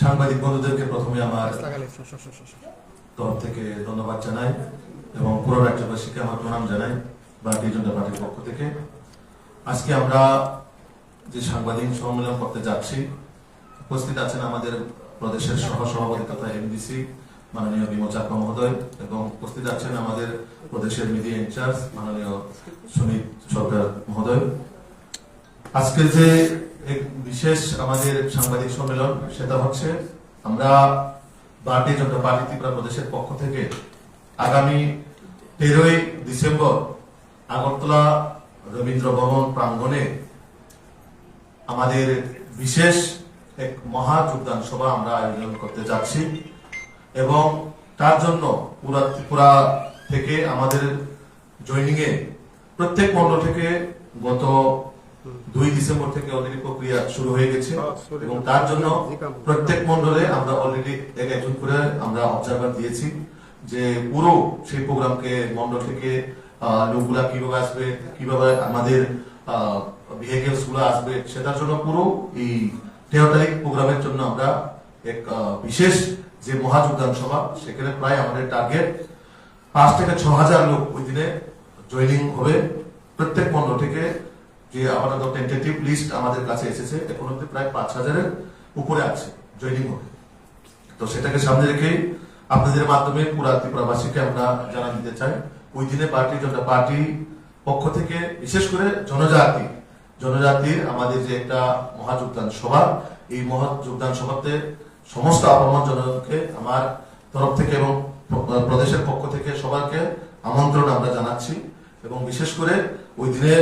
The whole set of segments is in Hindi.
সাংবাদিক বন্ধুদেরকে প্রথমে আমার তরফ থেকে ধন্যবাদ জানাই এবং পুরো রাজ্যবাসীকে আমার প্রণাম জানাই ভারতীয় জনতা পার্টির পক্ষ থেকে। আজকে আমরা যে সাংবাদিক সম্মেলন করতে যাচ্ছি, উপস্থিত আছেন আমাদের প্রদেশের সহসভাপতি তথা এমডিসি মাননীয় বিমল চাকমা মহোদয় এবং উপস্থিত আছেন আমাদের প্রদেশের মিডিয়া ইনচার্জ মাননীয় সুমিত সরকার মহোদয়। আজকের যে এক বিশেষ আমাদের সাংবাদিক সম্মেলন সেটা হচ্ছে আমরা ভারতীয় জনতা পার্টি ত্রিপুরা প্রদেশের পক্ষ থেকে আগামী 13ই ডিসেম্বর আগরতলা রবীন্দ্র ভবন প্রাঙ্গণে আমাদের বিশেষ এক মহা যোগদান সভা আমরা আয়োজন করতে যাচ্ছি এবং তার জন্য পুরা ত্রিপুরা থেকে আমাদের জয়নিং এ প্রত্যেক মন্ডল থেকে গত 2 ডিসেম্বর থেকে অলরেডি প্রক্রিয়া শুরু হয়ে গেছে এবং তার জন্য প্রত্যেক মন্ডলে আমরা অলরেডি একজন করে আমরা অবজারভার দিয়েছি যে পুরো সেই প্রোগ্রামকে মন্ডল থেকে লোকগুলা কিভাবে আসবে, কিভাবে আমাদের ভেহিকলস গুলো আসবে, সেটার জন্য পুরো এই 13 তারিখ প্রোগ্রামের জন্য আমরা এক বিশেষ যে মহাযোগদান সভা, সেখানে প্রায় আমাদের টার্গেট 5 থেকে 6 হাজার লোক ওই দিনে জয়নিং হবে প্রত্যেক মন্ডল থেকে। যে আমাদের টেন্টেটিভ লিস্ট আমাদের কাছে এসেছে, এখন অব্দি প্রায় 5,000-এর উপরে আছে জয়নিং হবে। তো সেটাকে সামনে রেখে আপনাদের মাধ্যমে পুরা ত্রিপুরাবাসীকে আমরা জানা দিতে চাই ওই দিনে ভারতীয় জনতা পার্টি পক্ষ থেকে বিশেষ করে জনজাতির আমাদের যে একটা মহাযোগদান সভা, এই মহাযোগদান সভাতে সমস্ত আপামর জনগণকে আমার তরফ থেকে এবং প্রদেশের পক্ষ থেকে সবাইকে আমন্ত্রণ আমরা জানাচ্ছি। এবং বিশেষ করে ওই দিনে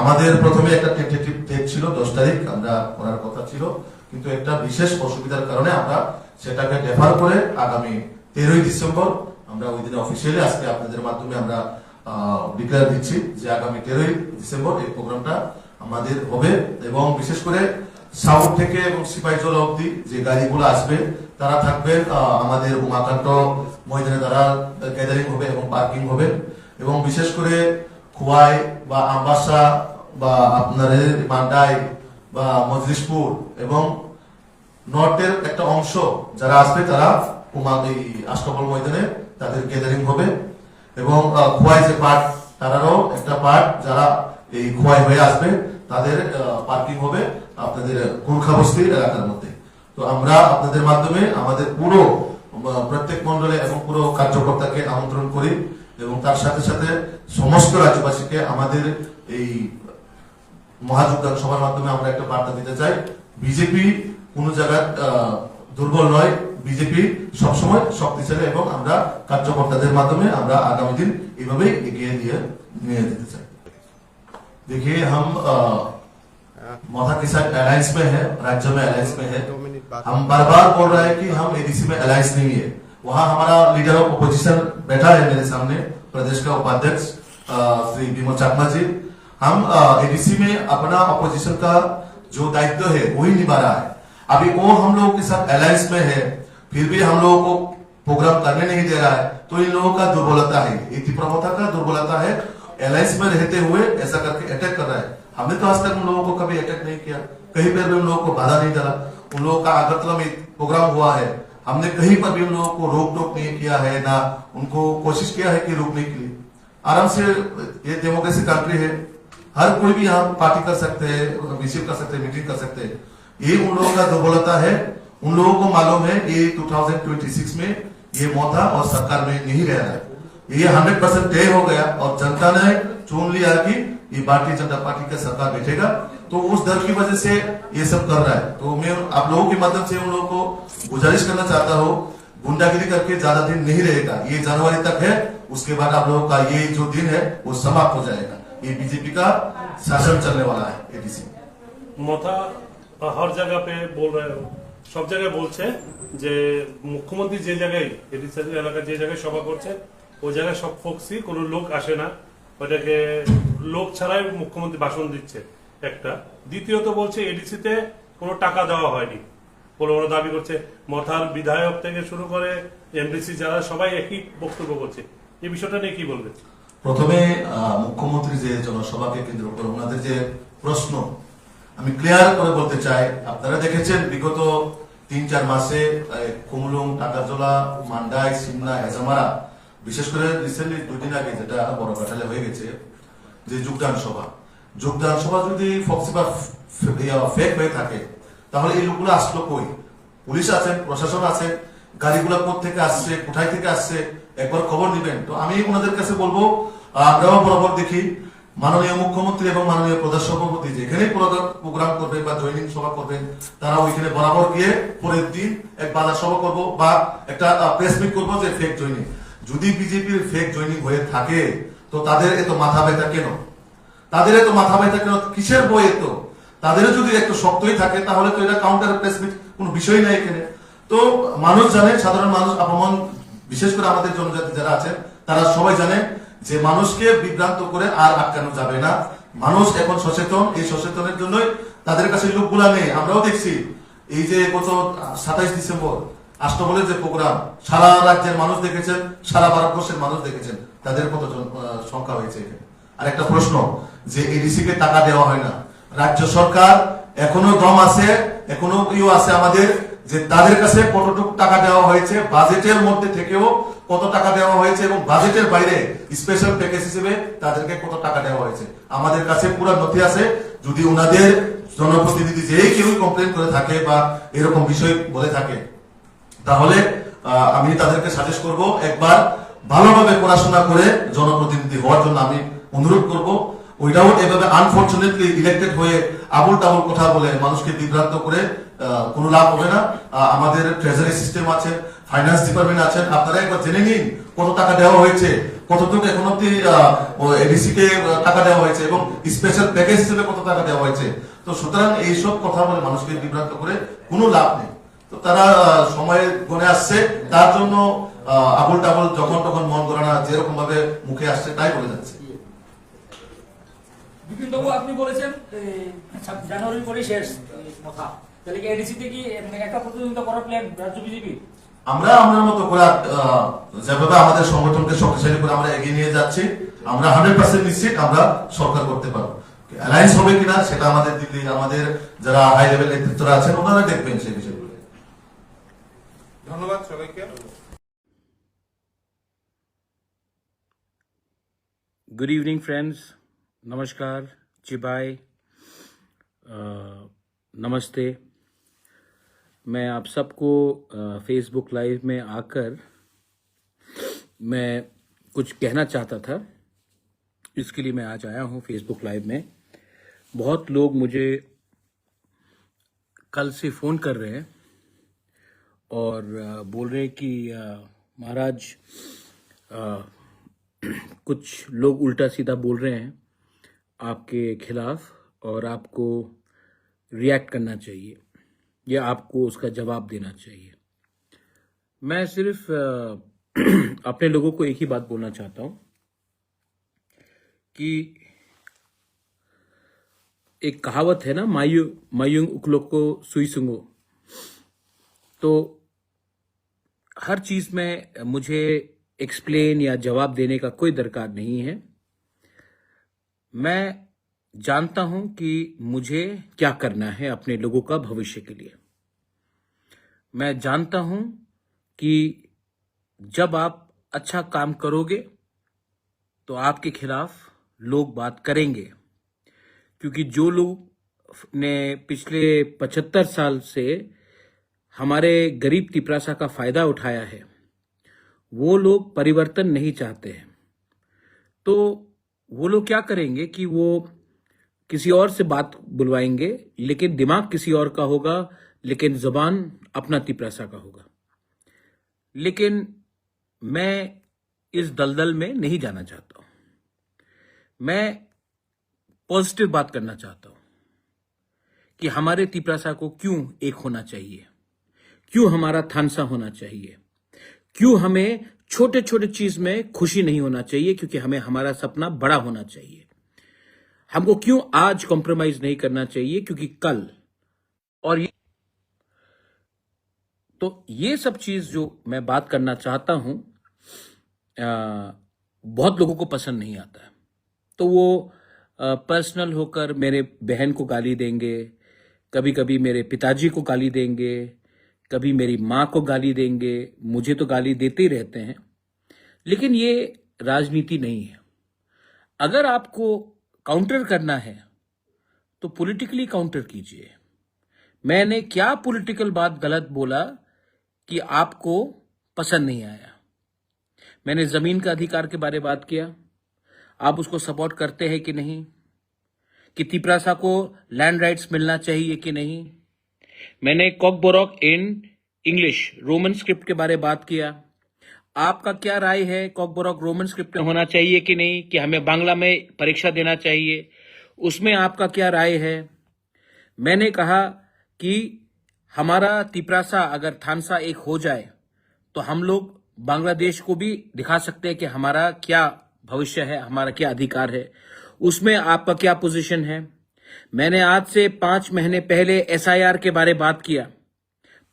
আমাদের প্রথমে একটা টেন্টেটিভ ডেট ছিল 10 তারিখ আমরা করার কথা ছিল, কিন্তু একটা বিশেষ অসুবিধার কারণে আমরা সেটাকে ডেফার করে আগামী 13ই ডিসেম্বর আমরা ওই দিনে অফিসিয়ালি আজকে আপনাদের মাধ্যমে আমরা ডিক্লেয়ার দিচ্ছি যে আগামী 13ই ডিসেম্বর এই প্রোগ্রামটা আমাদের হবে। এবং বিশেষ করে সাউথ থেকে এবং সিপাহীজলা অব্দি যে গাড়িগুলো আসবে তারা থাকবে আমাদের উমাকান্ত ময়দানে, তারা গ্যাদারিং হবে এবং পার্কিং হবে। এবং বিশেষ করে খোয়াই বা আমবাসা বা আপনাদের মান্ডাই বা মজলিশপুর এবং নর্থের একটা অংশ যারা আসবে তারা আষ্টপল ময়দানে তাদের গ্যাদারিং হবে। এবং খোয়াই যে পার্ট, তারারও একটা পার্ট যারা এই খোয়াই হয়ে আসবে তাদের পার্কিং হবে আপনাদের গুর্খাবস্তি এলাকার মধ্যে। তো আমরা আপনাদের মাধ্যমে আমাদের পুরো প্রত্যেক মন্ডলে এবং পুরো কার্যকর্তাকে আমন্ত্রণ করি এবং তার সাথে সাথে সমস্ত রাজ্যবাসীকে আমাদের এই মহাযোগদান সভার মাধ্যমে আমরা একটা বার্তা দিতে চাই, বিজেপি কোন জায়গায় দুর্বল নয়, বিজেপি সবসময় শক্তিশালী এবং আমরা কার্যকর্তাদের মাধ্যমে আমরা আগামী দিন এইভাবেই এগিয়ে নিয়ে যেতে চাই। देखिए हम मोथा के साथ अलायंस में है, राज्य में अलायंस में है। हम बार बार बोल रहे हैं कि हम एडीसी में अलायंस नहीं है। वहां हमारा लीडर ऑफ अपोजिशन बैठा है मेरे सामने, प्रदेश का उपाध्यक्ष श्री विमल चाकमा जी। हम एडीसी में अपना अपोजिशन का जो दायित्व है वही निभा रहा है। अभी वो हम लोगों के साथ अलायंस में है, फिर भी हम लोगों को प्रोग्राम करने नहीं दे रहा है, तो इन लोगों का दुर्बलता है, त्रिपुरा का दुर्बलता है। अलायंस में रहते हुए ऐसा करके अटैक कर रहा है। हमने तो आज तक उन लोगों को कभी अटैक नहीं किया, कहीं पर भी उन लोगों को बाधा नहीं डाला। उन लोगों का अगरतला में प्रोग्राम हुआ है, हमने कहीं पर भी उन लोगों को रोक टोक नहीं किया है, ना उनको कोशिश किया है कि रोकने के लिए। आराम से ये डेमोक्रेसी कंट्री है, हर कोई भी यहाँ पार्टी कर सकते हैं, रिसीव कर सकते हैं, मीटिंग कर सकते हैं। ये उन लोगों का दुर्बलता है। उन लोगों को मालूम है ये 2026 में ये मोथा और सरकार में नहीं रह रहा है, ये 100% तय हो गया और जनता ने चुन लिया कि ये भारतीय जनता पार्टी का सरकार बैठेगा। तो उस डर की वजह से ये सब कर रहा है। तो मैं आप लोगों के माध्यम से उन लोगों को गुजारिश करना चाहता हूँ, गुंडागिरी करके ज्यादा दिन नहीं रहेगा, ये जनवरी तक है, उसके बाद आप लोगों का ये जो दिन है वो समाप्त हो जाएगा। ये बीजेपी का शासन चलने वाला है एडीसी। मोथा हर जगह पे बोल रहे हो, सब जगह बोलছে যে মুখ্যমন্ত্রী যে জায়গায় এডিসি এলাকা যে জায়গায় সভা করছে ওই জায়গায় সব ফোকসি কোনো লোক আসে না, ওটাকে লোক ছাড়াই মুখ্যমন্ত্রী ভাষণ দিচ্ছে একটা। দ্বিতীয়ত বলছে এডিসিতে কোনো টাকা দেওয়া হয়নি বলে ওরা দাবি করছে। মথার বিধায়ক থেকে শুরু করে এমডিসি যারা সবাই একই বক্তব্য করছে, এই বিষয়টা নিয়ে কি বলবেন? প্রথমে মুখ্যমন্ত্রী যে জনসভাকে কেন্দ্র করে ওনাদের যে প্রশ্ন আমি ক্লিয়ার করে বলতে চাই, আপনারা দেখেছেন বিগত 3-4 মাসে কুমলুং, টাকারজলা, মান্ডাই, সিমলা, হেজামারা, বিশেষ করে রিসেন্টলি 2 দিন আগে যেটা বড় কাঠালে হয়ে গেছে যে যোগদান সভা যদি ফক্সি বা ফেক হয়ে থাকে তাহলে এই লোকগুলো আসলো কই? পুলিশ আছেন, প্রশাসন আছে, গাড়িগুলো কোথেকে আসছে, কোথায় থেকে আসছে একবার খবর নিবেন। তো আমি ওনাদের কাছে বলবো, আমরাও বরাবর দেখি মাননীয় মুখ্যমন্ত্রী এবং মাননীয় প্রধান সভাপতি যেখানে প্রোগ্রাম করবে বা জয়নিং সভা করবেন, তারা ওইখানে বরাবর গিয়ে পরের দিন এক বাজার সভা করবো বা একটা প্রেস মিট করবো যে ফেক জয়নিং। যদি বিজেপির ফেক জয়নিং হয়ে থাকে তো তাদের এত মাথা ব্যথা কেন? কিসের বই এত? তাদেরও যদি একটু শক্তই থাকে তাহলে তো এটা কাউন্টার প্রেস মিট কোনো বিষয় নাই এখানে। তো মানুষ জানে, সাধারণ মানুষ, আপন বিশেষ করে আমাদের জনজাতি যারা আছেন তারা সবাই জানে যে মানুষকে বিভ্রান্ত করে আর আটকানো যাবে না। মানুষ এখন সচেতন, এই সচেতনের জন্যই তাদের কাছে লোকগুলা নেই। আমরাও দেখছি এই যে গত 27 ডিসেম্বর আষ্টবলের যে প্রোগ্রাম, সারা রাজ্যের মানুষ দেখেছেন, সারা ভারতবর্ষের মানুষ দেখেছেন, তাদের কতজন সংখ্যা হয়েছে এখানে। আর একটা প্রশ্ন যে এডিসি কে টাকা দেওয়া হয় না, রাজ্য সরকার এখনো দম আছে, এখনো আছে আমাদের যে তাদের কাছে কতটুকু টাকা দেওয়া হয়েছে, বাজেটের মধ্যে থেকেও কত টাকা দেওয়া হয়েছে এবং বাজেটের বাইরে স্পেশাল প্যাকেজ হিসেবে তাদেরকে কত টাকা দেওয়া হয়েছে আমাদের কাছে পুরো নথি আছে। যদি ওনাদের জনপ্রতিনিধি যে কেউ কমপ্লেন করে থাকে বা এরকম বিষয় বলে থাকে তাহলে আমি তাদেরকে সাজেস্ট করব একবার ভালোভাবে পড়াশোনা করে জনপ্রতিনিধি হওয়ার জন্য আমি অনুরোধ করব। ওইটাও এভাবে আনফরচুনেটলি ইলেক্টেড হয়ে আবুল টাবুল কথা বলে মানুষকে বিভ্রান্ত করে কোনো লাভ হবে না। আমাদের ট্রেজারি সিস্টেম আছে, ফাইন্যান্স ডিপার্টমেন্ট আছেন, আপনারা একবার জেনে নিন কত টাকা দেওয়া হয়েছে, কতটুকু এখন অব্দি এডিসি কে টাকা দেওয়া হয়েছে এবং স্পেশাল প্যাকেজ হিসেবে কত টাকা দেওয়া হয়েছে। তো সুতরাং এইসব কথা বলে মানুষকে বিভ্রান্ত করে কোনো লাভ নেই। তো তারা সময় গণে আসছে, তার জন্য আবুল টাবুল যখন তখন মন গড়ানা যেরকম ভাবে মুখে আসছে তাই বলে যাচ্ছে। বিপিনবাবু, আপনি বলেছেন জানুয়ারির পরে শেষ কথা, তাহলে কি এডিসিতে কি একটা প্রতিযোগিতা করার প্ল্যান রাজ্য বিজেপি? আমরা আমাদের মতো করে যেভাবে আমাদের সংগঠনকে শক্তিশালী করে আমরা এগিয়ে নিয়ে যাচ্ছি, আমরা 100% নিশ্চিত আমরা সরকার করতে পারবো। অ্যালায়েন্স হবে কিনা সেটা আমাদের দিল্লি আমাদের যারা হাই লেভেল নেতৃত্বরা আছেন ওনারা দেখবেন সেই বিষয়গুলো। ধন্যবাদ সবাইকে। गुड इवनिंग फ्रेंड्स, नमस्कार, चिबाई, नमस्ते। मैं आप सबको फेसबुक लाइव में आकर मैं कुछ कहना चाहता था, इसके लिए मैं आज आया हूँ फेसबुक लाइव में। बहुत लोग मुझे कल से फ़ोन कर रहे हैं और बोल रहे हैं कि महाराज कुछ लोग उल्टा सीधा बोल रहे हैं आपके खिलाफ और आपको रिएक्ट करना चाहिए या आपको उसका जवाब देना चाहिए। मैं सिर्फ अपने लोगों को एक ही बात बोलना चाहता हूँ कि एक कहावत है ना, मायूंग उकलो को सुई सुंगो। तो हर चीज में मुझे एक्सप्लेन या जवाब देने का कोई दरकार नहीं है। मैं जानता हूं कि मुझे क्या करना है अपने लोगों का भविष्य के लिए। मैं जानता हूं कि जब आप अच्छा काम करोगे तो आपके खिलाफ लोग बात करेंगे, क्योंकि जो लोग ने पिछले 75 साल से हमारे गरीब तिपरासा का फायदा उठाया है वो लोग परिवर्तन नहीं चाहते हैं। तो वो लोग क्या करेंगे कि वो किसी और से बात बुलवाएंगे, लेकिन दिमाग किसी और का होगा, लेकिन जुबान अपना तिपरासा का होगा। लेकिन मैं इस दलदल में नहीं जाना चाहता हूं। मैं पॉजिटिव बात करना चाहता हूं कि हमारे तिपरासा को क्यों एक होना चाहिए, क्यों हमारा थानसा होना चाहिए, क्यों हमें छोटे छोटे चीज में खुशी नहीं होना चाहिए, क्योंकि हमें हमारा सपना बड़ा होना चाहिए। हमको क्यों आज कॉम्प्रोमाइज नहीं करना चाहिए, क्योंकि कल और ये सब चीज जो मैं बात करना चाहता हूं बहुत लोगों को पसंद नहीं आता है। तो वो पर्सनल होकर मेरे बहन को गाली देंगे, कभी कभी मेरे पिताजी को गाली देंगे, कभी मेरी माँ को गाली देंगे, मुझे तो गाली देते ही रहते हैं, लेकिन ये राजनीति नहीं है। अगर आपको काउंटर करना है तो पॉलिटिकली काउंटर कीजिए। मैंने क्या पॉलिटिकल बात गलत बोला कि आपको पसंद नहीं आया? मैंने जमीन का अधिकार के बारे में बात किया, आप उसको सपोर्ट करते हैं कि नहीं? कि तिपरासा को लैंड राइट्स मिलना चाहिए कि नहीं? मैंने Kokborok in English Roman script के बारे में बात किया, आपका क्या राय है? कॉकबोरॉक रोमन स्क्रिप्ट में होना चाहिए कि नहीं, कि हमें बांग्ला में परीक्षा देना चाहिए, उसमें आपका क्या राय है? मैंने कहा कि हमारा तिपरासा अगर थानसा एक हो जाए तो हम लोग बांग्लादेश को भी दिखा सकते हैं कि हमारा क्या भविष्य है, हमारा क्या अधिकार है। उसमें आपका क्या पोजीशन है? मैंने आज से 5 महीने पहले एसआईआर के बारे में बात किया।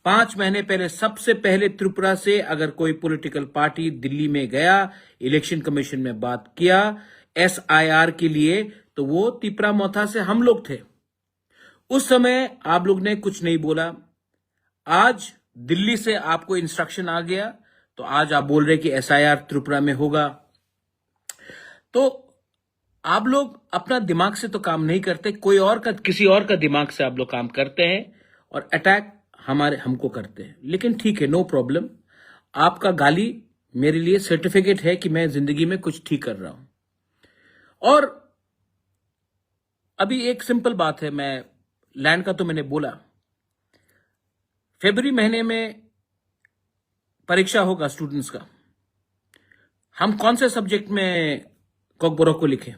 5 महीने पहले सबसे पहले त्रिपुरा से अगर कोई पॉलिटिकल पार्टी दिल्ली में गया, इलेक्शन कमीशन में बात किया एसआईआर के लिए, तो वो तिपरा मोथा से हम लोग थे। उस समय आप लोग ने कुछ नहीं बोला। आज दिल्ली से आपको इंस्ट्रक्शन आ गया तो आज आप बोल रहे कि एसआईआर त्रिपुरा में होगा। तो आप लोग अपना दिमाग से तो काम नहीं करते, कोई और का, किसी और का दिमाग से आप लोग काम करते हैं और अटैक हमको करते हैं। लेकिन ठीक है, नो प्रॉब्लम। आपका गाली मेरे लिए सर्टिफिकेट है कि मैं जिंदगी में कुछ ठीक कर रहा हूं। और अभी एक सिंपल बात है, मैं लैंड का तो मैंने बोला, फरवरी महीने में परीक्षा होगा स्टूडेंट्स का। हम कौन से सब्जेक्ट में कॉकबोरॉक को लिखें?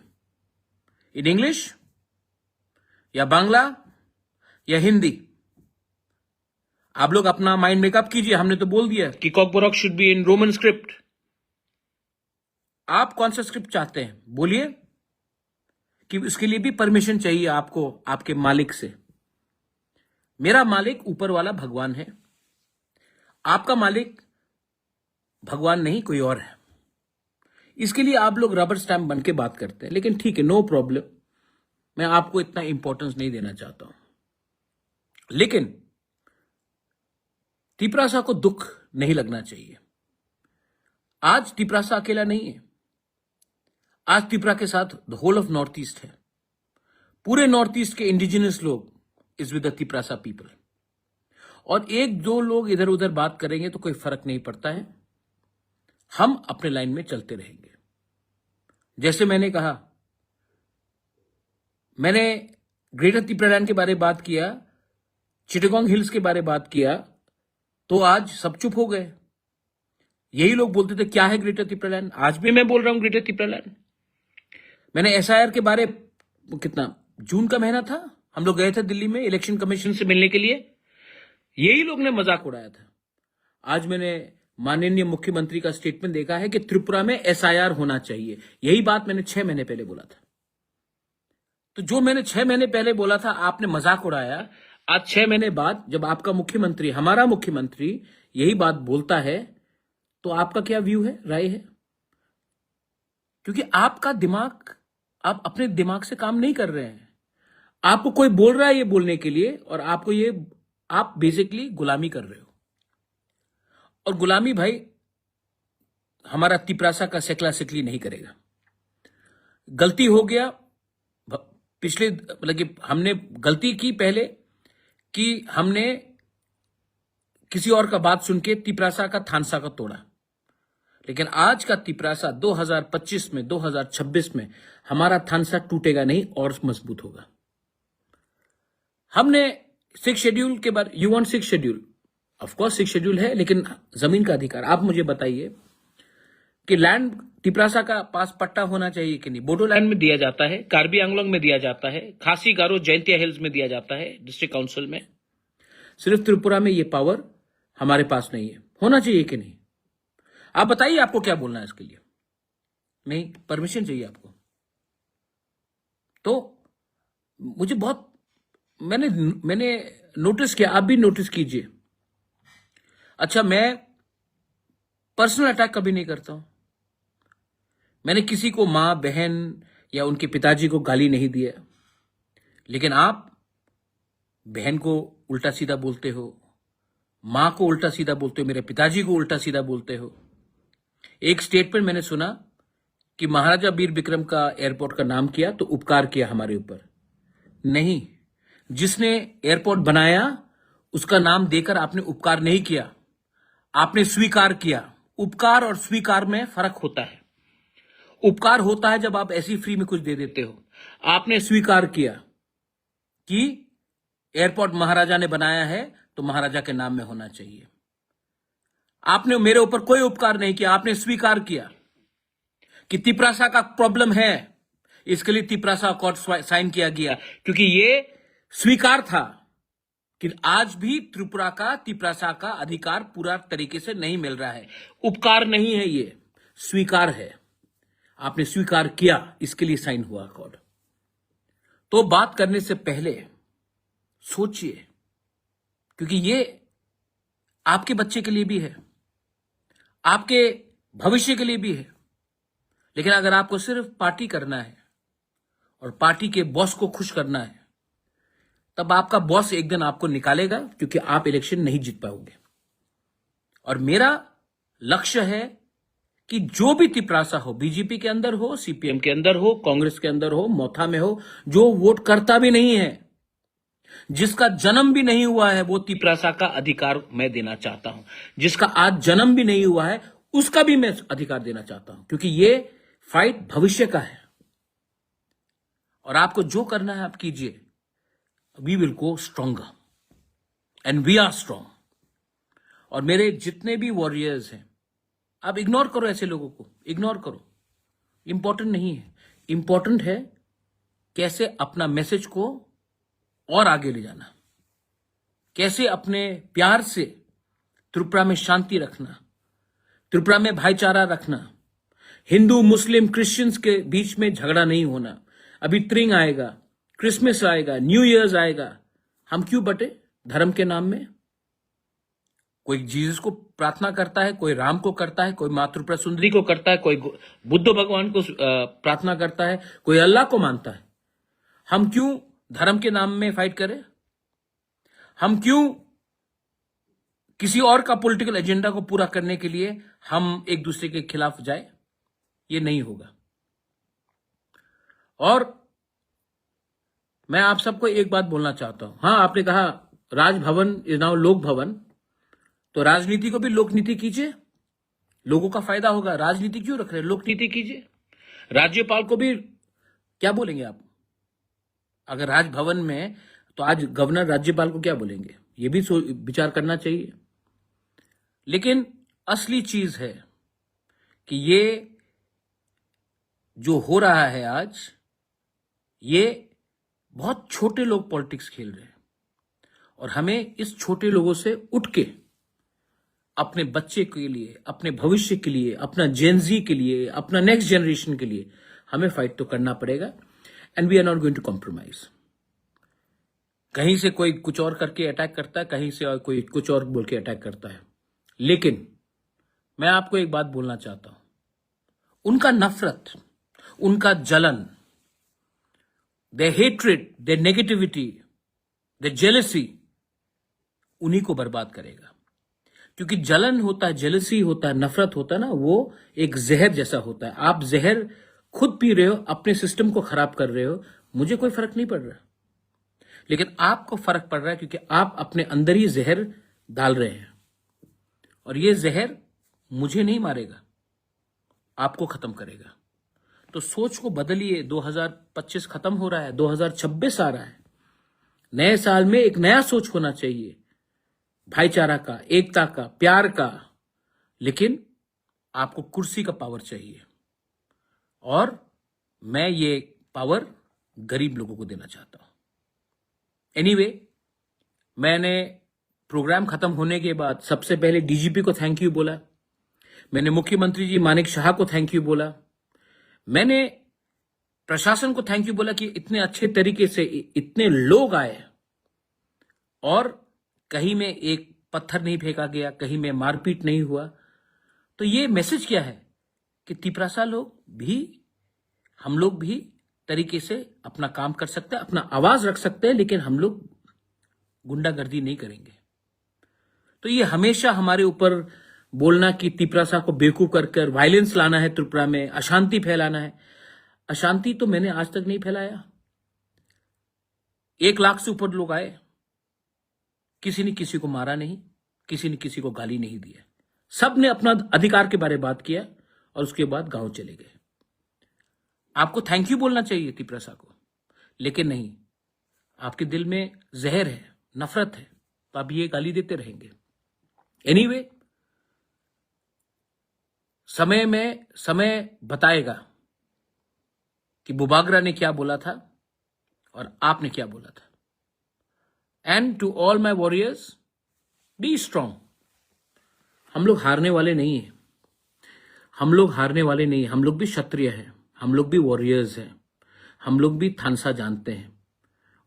इन इंग्लिश या बांग्ला या हिंदी? आप लोग अपना माइंड मेकअप कीजिए। हमने तो बोल दिया कि Kokborok should be in Roman script. आप कौन सा स्क्रिप्ट चाहते हैं बोलिए, कि इसके लिए भी परमिशन चाहिए आपको आपके मालिक से। मेरा मालिक ऊपर वाला भगवान है, आपका मालिक भगवान नहीं कोई और है। इसके लिए आप लोग रबर स्टैम्प बन के बात करते हैं। लेकिन ठीक है, नो प्रॉब्लम, मैं आपको इतना इंपॉर्टेंस नहीं देना चाहता हूं। लेकिन तिपरासा को दुख नहीं लगना चाहिए। आज तिपरासा अकेला नहीं है, आज तिपरा के साथ the whole of North East है। पूरे नॉर्थ ईस्ट के इंडिजिनस लोग is with the Tiprasa people. और एक दो लोग इधर उधर बात करेंगे तो कोई फर्क नहीं पड़ता है, हम अपने लाइन में चलते रहेंगे। जैसे मैंने कहा, मैंने ग्रेटर तिपरालैंड के बारे में बात किया, चिटागोंग हिल्स के बारे में बात किया, तो आज सब चुप हो गए। यही लोग बोलते थे क्या है ग्रेटर तिपरालैंड, आज भी मैं बोल रहा हूं ग्रेटर तिपरालैंड। मैंने एसआईआर के बारे, कितना जून का महीना था, हम लोग गए थे दिल्ली में इलेक्शन कमीशन से मिलने के लिए, यही लोग ने मजाक उड़ाया था। आज मैंने माननीय मुख्यमंत्री का स्टेटमेंट देखा है कि त्रिपुरा में एसआईआर होना चाहिए। यही बात मैंने 6 महीने पहले बोला था। तो जो मैंने 6 महीने पहले बोला था आपने मजाक उड़ाया। आज 6 महीने बाद जब आपका मुख्यमंत्री, हमारा मुख्यमंत्री यही बात बोलता है, तो आपका क्या व्यू है, राय है? क्योंकि आपका दिमाग, आप अपने दिमाग से काम नहीं कर रहे हैं। आपको कोई बोल रहा है ये बोलने के लिए, और आपको ये, आप बेसिकली गुलामी कर रहे हो। और गुलामी भाई हमारा तिपरासा का सेकला सेकली नहीं करेगा। गलती हो गया पिछले, मतलब कि हमने गलती की पहले कि हमने किसी और का बात सुन के तिपरासा का थानसा का तोड़ा। लेकिन आज का तिपरासा 2025 में, 2026 में हमारा थानसा टूटेगा नहीं और मजबूत होगा। हमने 6 शेड्यूल के बारे, you want 6 schedule, of course 6 schedule है, लेकिन जमीन का अधिकार आप मुझे बताइए कि लैंड तिपरासा का पास पट्टा होना चाहिए कि नहीं? बोडोलैंड में दिया जाता है, कार्बी आंगलोंग में दिया जाता है, खासी गारो जयंतिया हिल्स में दिया जाता है डिस्ट्रिक्ट काउंसिल में। सिर्फ त्रिपुरा में ये पावर हमारे पास नहीं है। होना चाहिए कि नहीं? आप बताइए आपको क्या बोलना है इसके लिए। नहीं, परमिशन चाहिए आपको। तो मुझे बहुत, मैंने नोटिस किया, आप भी नोटिस कीजिए। अच्छा, मैं पर्सनल अटैक कभी नहीं करता हूं। मैंने किसी को मां, बहन या उनके पिताजी को गाली नहीं दिया। लेकिन आप बहन को उल्टा सीधा बोलते हो, मां को उल्टा सीधा बोलते हो, मेरे पिताजी को उल्टा सीधा बोलते हो। एक स्टेटमेंट मैंने सुना कि महाराजा वीर विक्रम का एयरपोर्ट का नाम किया तो उपकार किया हमारे ऊपर। नहीं, जिसने एयरपोर्ट बनाया उसका नाम देकर आपने उपकार नहीं किया, आपने स्वीकार किया। उपकार और स्वीकार में फर्क होता है। उपकार होता है जब आप ऐसी फ्री में कुछ दे देते हो। आपने स्वीकार किया कि एयरपोर्ट महाराजा ने बनाया है तो महाराजा के नाम में होना चाहिए। आपने मेरे ऊपर कोई उपकार नहीं किया, आपने स्वीकार किया कि तिपरासा का प्रॉब्लम है, इसके लिए तिपरासा अकॉर्ड साइन किया गया, क्योंकि ये स्वीकार था कि आज भी त्रिपुरा का तिपरासा का अधिकार पूरा तरीके से नहीं मिल रहा है। उपकार नहीं है, ये स्वीकार है। आपने स्वीकार किया, इसके लिए साइन हुआ अकॉर्ड। तो बात करने से पहले सोचिए, क्योंकि ये आपके बच्चे के लिए भी है, आपके भविष्य के लिए भी है। लेकिन अगर आपको सिर्फ पार्टी करना है और पार्टी के बॉस को खुश करना है, तब आपका बॉस एक दिन आपको निकालेगा, क्योंकि आप इलेक्शन नहीं जीत पाओगे। और मेरा लक्ष्य है कि जो भी तिपरासा हो, बीजेपी के अंदर हो, सीपीएम के अंदर हो, कांग्रेस के अंदर हो, मोथा में हो, जो वोट करता भी नहीं है, जिसका जन्म भी नहीं हुआ है, वो तिपरासा का अधिकार मैं देना चाहता हूं। जिसका आज जन्म भी नहीं हुआ है, उसका भी मैं अधिकार देना चाहता हूं, क्योंकि ये फाइट भविष्य का है। और आपको जो करना है आप कीजिए। We will go stronger and we are strong. और मेरे जितने भी वॉरियर्स हैं, आप इग्नोर करो, ऐसे लोगों को इग्नोर करो। इंपॉर्टेंट नहीं है। इंपॉर्टेंट है कैसे अपना मैसेज को और आगे ले जाना, कैसे अपने प्यार से त्रिपुरा में शांति रखना, त्रिपुरा में भाईचारा रखना, हिंदू मुस्लिम क्रिश्चियंस के बीच में झगड़ा नहीं होना। अभी त्रिंग आएगा, क्रिसमस आएगा, न्यू ईयर्स आएगा, हम क्यों बटे धर्म के नाम में? कोई जीसस को प्रार्थना करता है, कोई राम को करता है, कोई मां त्रिपुरा सुंदरी को करता है, कोई बुद्ध भगवान को प्रार्थना करता है, कोई अल्लाह को मानता है। हम क्यों धर्म के नाम में फाइट करें? हम क्यों किसी और का पॉलिटिकल एजेंडा को पूरा करने के लिए हम एक दूसरे के खिलाफ जाए? ये नहीं होगा। और मैं आप सबको एक बात बोलना चाहता हूं। हां, आपने कहा राजभवन इज नाउ लोक भवन, तो राजनीति को भी लोकनीति कीजिए, लोगों का फायदा होगा। राजनीति क्यों रख रहे हैं? लोकनीति कीजिए। राज्यपाल को भी क्या बोलेंगे आप? अगर राजभवन में, तो आज गवर्नर राज्यपाल को क्या बोलेंगे? ये भी विचार करना चाहिए। लेकिन असली चीज है कि ये जो हो रहा है आज, ये बहुत छोटे लोग पॉलिटिक्स खेल रहे हैं। और हमें इस छोटे लोगों से उठ के अपने बच्चे के लिए, अपने भविष्य के लिए, अपना जेनजी के लिए, अपना नेक्स्ट जनरेशन के लिए हमें फाइट तो करना पड़ेगा। And we are not going to compromise. कहीं से कोई कुछ और करके अटैक करता है, कहीं से और कोई कुछ और बोल के अटैक करता है। लेकिन मैं आपको एक बात बोलना चाहता हूं, उनका नफरत, उनका जलन, their hatred, their negativity, their jealousy, उन्हीं को बर्बाद करेगा। क्योंकि जलन होता है, जेलसी होता है, नफरत होता है ना, वो एक जहर जैसा होता है। आप जहर खुद पी रहे हो, अपने सिस्टम को खराब कर रहे हो। मुझे कोई फर्क नहीं पड़ रहा, लेकिन आपको फर्क पड़ रहा है, क्योंकि आप अपने अंदर ही जहर डाल रहे हैं। और ये जहर मुझे नहीं मारेगा, आपको खत्म करेगा। तो सोच को बदलिए। 2025 खत्म हो रहा है, 2026 आ रहा है। नए साल में एक नया सोच होना चाहिए, भाईचारा का, एकता का, प्यार का। लेकिन आपको कुर्सी का पावर चाहिए, और मैं ये पावर गरीब लोगों को देना चाहता हूं। एनीवे, मैंने प्रोग्राम खत्म होने के बाद सबसे पहले डीजीपी को थैंक यू बोला, मैंने मुख्यमंत्री जी मानिक शाह को थैंक यू बोला, मैंने प्रशासन को थैंक यू बोला कि इतने अच्छे तरीके से इतने लोग आए और कहीं में एक पत्थर नहीं फेंका गया, कहीं में मारपीट नहीं हुआ। तो ये मैसेज क्या है कि तिपरासा लोग भी, हम लोग भी तरीके से अपना काम कर सकते हैं, अपना आवाज रख सकते हैं, लेकिन हम लोग गुंडागर्दी नहीं करेंगे। तो ये हमेशा हमारे ऊपर बोलना कि तिपरासा को बेवकूफ कर वायलेंस लाना है, त्रिपुरा में अशांति फैलाना है। अशांति तो मैंने आज तक नहीं फैलाया। 1 लाख से ऊपर लोग आए, किसी ने किसी को मारा नहीं, किसी ने किसी को गाली नहीं दिया। सब ने अपना अधिकार के बारे में बात किया और उसके बाद गांव चले गए। आपको थैंक यू बोलना चाहिए तिपरासा को, लेकिन नहीं, आपके दिल में जहर है, नफरत है, तो आप ये गाली देते रहेंगे। एनीवे, समय बताएगा कि बुबागरा ने क्या बोला था और आपने क्या बोला था। And to all my warriors, be strong. हम लोग हारने वाले नहीं हैं, हम लोग हारने वाले नहीं हैं। हम लोग भी क्षत्रिय हैं, हम लोग भी वॉरियर्स हैं, हम लोग भी थानसा जानते हैं।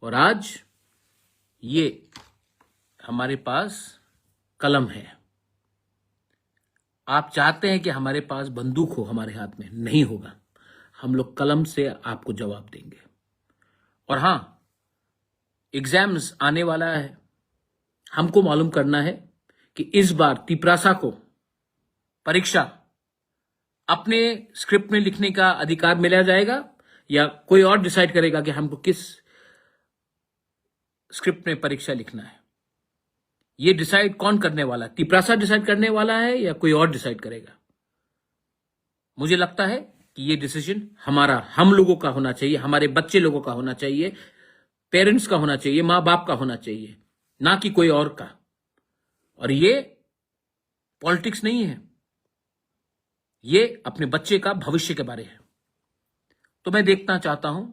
और आज ये हमारे पास कलम है। आप चाहते हैं कि हमारे पास बंदूक हो, हमारे हाथ में नहीं होगा। हम लोग कलम से आपको जवाब देंगे। और हां, एग्जाम्स आने वाला है, हमको मालूम करना है कि इस बार तिपरासा को परीक्षा अपने स्क्रिप्ट में लिखने का अधिकार मिला जाएगा या कोई और डिसाइड करेगा कि हमको किस स्क्रिप्ट में परीक्षा लिखना है। ये डिसाइड कौन करने वाला है? तिपरासा डिसाइड करने वाला है या कोई और डिसाइड करेगा? मुझे लगता है कि ये डिसीजन हमारा, हम लोगों का होना चाहिए, हमारे बच्चे लोगों का होना चाहिए, पेरेंट्स का होना चाहिए, मां बाप का होना चाहिए, ना कि कोई और का। और ये पॉलिटिक्स नहीं है, ये अपने बच्चे का भविष्य के बारे है। तो मैं देखना चाहता हूं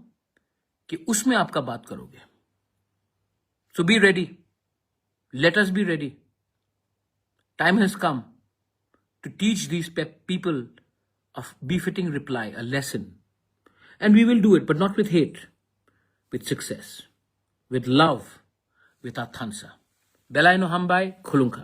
कि उसमें आपका बात करोगे। So be ready, let us be ready. Time has come to teach these people of befitting reply a lesson. And we will do it, but not with hate, with success, with love, with our Thansa. Belai no Hambai, Khulunka.